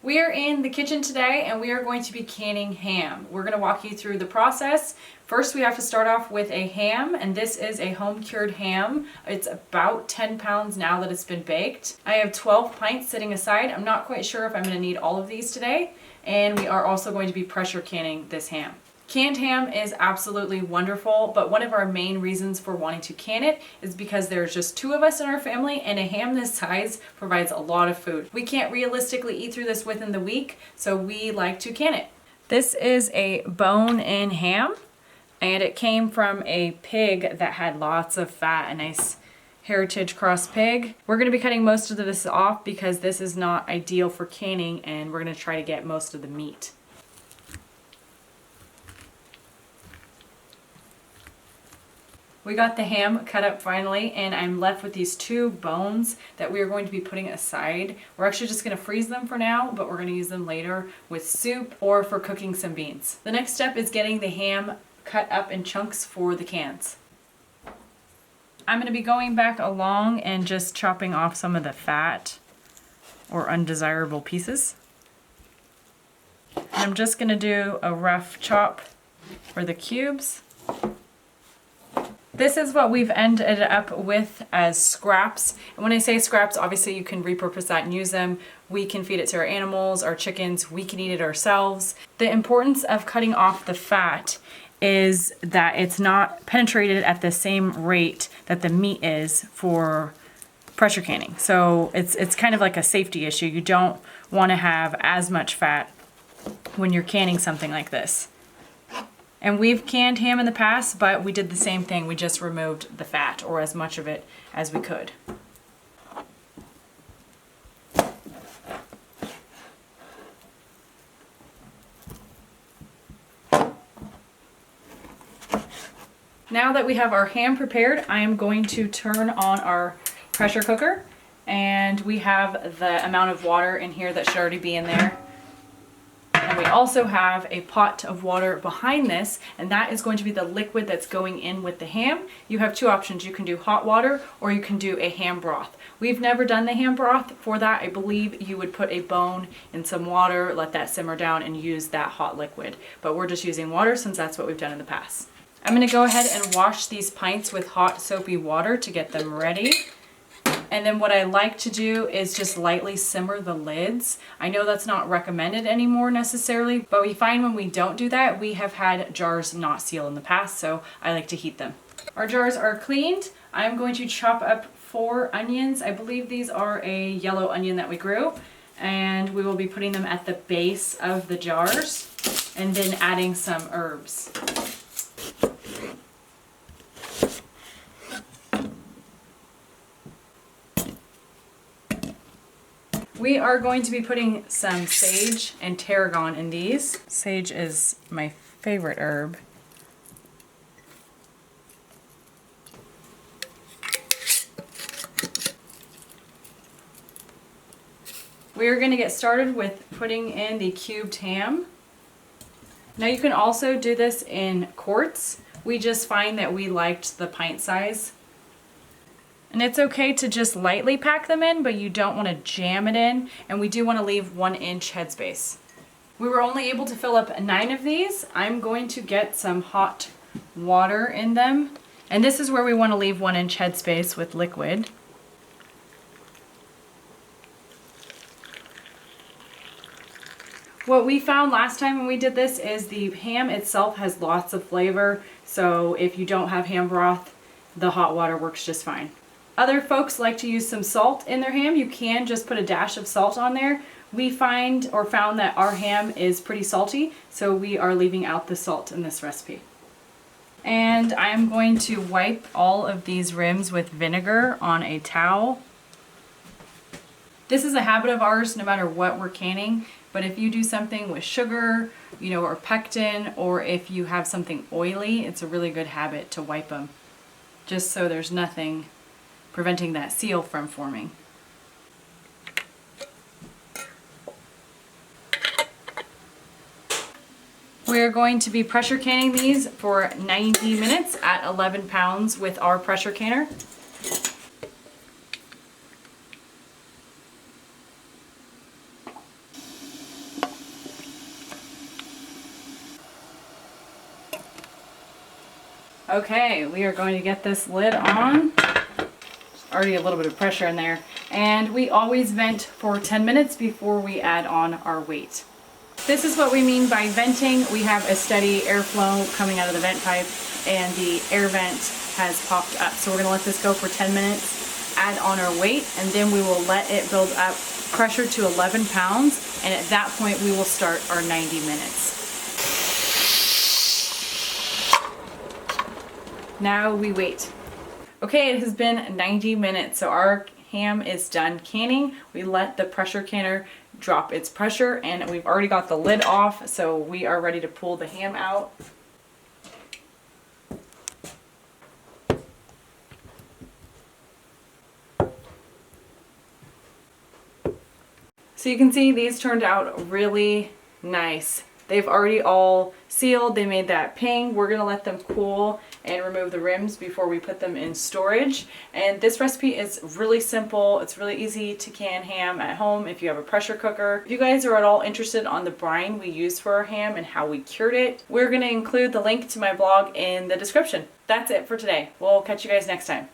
We are in the kitchen today and we are going to be canning ham. We're going to walk you through the process. First, we have to start off with a ham, and this is a home cured ham. It's about 10 pounds now that it's been baked. I have 12 pints sitting aside. I'm not quite sure if I'm going to need all of these today, and we are also going to be pressure canning this ham. Canned ham is absolutely wonderful, but one of our main reasons for wanting to can it is because there's just 2 of us in our family, and a ham this size provides a lot of food. We can't realistically eat through this within the week, so we like to can it. This is a bone-in ham, and it came from a pig that had lots of fat, a nice heritage cross pig. We're going to be cutting most of this off because this is not ideal for canning, and we're going to try to get most of the meat. We got the ham cut up finally, and I'm left with these 2 bones that we are going to be putting aside. We're actually just going to freeze them for now, but we're going to use them later with soup or for cooking some beans. The next step is getting the ham cut up in chunks for the cans. I'm going to be going back along and just chopping off some of the fat or undesirable pieces. And I'm just going to do a rough chop for the cubes. This is what we've ended up with as scraps. And when I say scraps, obviously you can repurpose that and use them. We can feed it to our animals, our chickens, we can eat it ourselves. The importance of cutting off the fat is that it's not penetrated at the same rate that the meat is for pressure canning. So it's kind of like a safety issue. You don't want to have as much fat when you're canning something like this. And we've canned ham in the past, but we did the same thing. We just removed the fat, or as much of it as we could. Now that we have our ham prepared, I am going to turn on our pressure cooker, and we have the amount of water in here that should already be in there. And we also have a pot of water behind this, and that is going to be the liquid that's going in with the ham. You have 2 options. You can do hot water or you can do a ham broth. We've never done the ham broth. For that, I believe you would put a bone in some water, let that simmer down, and use that hot liquid. But we're just using water since that's what we've done in the past. I'm going to go ahead and wash these pints with hot soapy water to get them ready. And then what I like to do is just lightly simmer the lids. I know that's not recommended anymore necessarily, but we find when we don't do that, we have had jars not seal in the past, so I like to heat them. Our jars are cleaned. I'm going to chop up 4 onions. I believe these are a yellow onion that we grew, and we will be putting them at the base of the jars and then adding some herbs. We are going to be putting some sage and tarragon in these. Sage is my favorite herb. We are going to get started with putting in the cubed ham. Now you can also do this in quarts. We just find that we liked the pint size. And it's okay to just lightly pack them in, but you don't want to jam it in, and we do want to leave 1-inch headspace. We were only able to fill up 9 of these. I'm going to get some hot water in them, and this is where we want to leave 1-inch headspace with liquid. What we found last time when we did this is the ham itself has lots of flavor, so if you don't have ham broth, the hot water works just fine. Other folks like to use some salt in their ham. You can just put a dash of salt on there. We found that our ham is pretty salty, so we are leaving out the salt in this recipe. And I'm going to wipe all of these rims with vinegar on a towel. This is a habit of ours no matter what we're canning, but if you do something with sugar, or pectin, or if you have something oily, it's a really good habit to wipe them, just so there's nothing preventing that seal from forming. We're going to be pressure canning these for 90 minutes at 11 pounds with our pressure canner. Okay, we are going to get this lid on. Already a little bit of pressure in there. And we always vent for 10 minutes before we add on our weight. This is what we mean by venting. We have a steady airflow coming out of the vent pipe and the air vent has popped up. So we're gonna let this go for 10 minutes, add on our weight, and then we will let it build up pressure to 11 pounds. And at that point, we will start our 90 minutes. Now we wait. Okay, it has been 90 minutes, so our ham is done canning. We let the pressure canner drop its pressure, and we've already got the lid off, so we are ready to pull the ham out. So you can see these turned out really nice. They've already all sealed. They made that ping. We're gonna let them cool and remove the rims before we put them in storage. And this recipe is really simple. It's really easy to can ham at home if you have a pressure cooker. If you guys are at all interested on the brine we used for our ham and how we cured it, we're gonna include the link to my blog in the description. That's it for today. We'll catch you guys next time.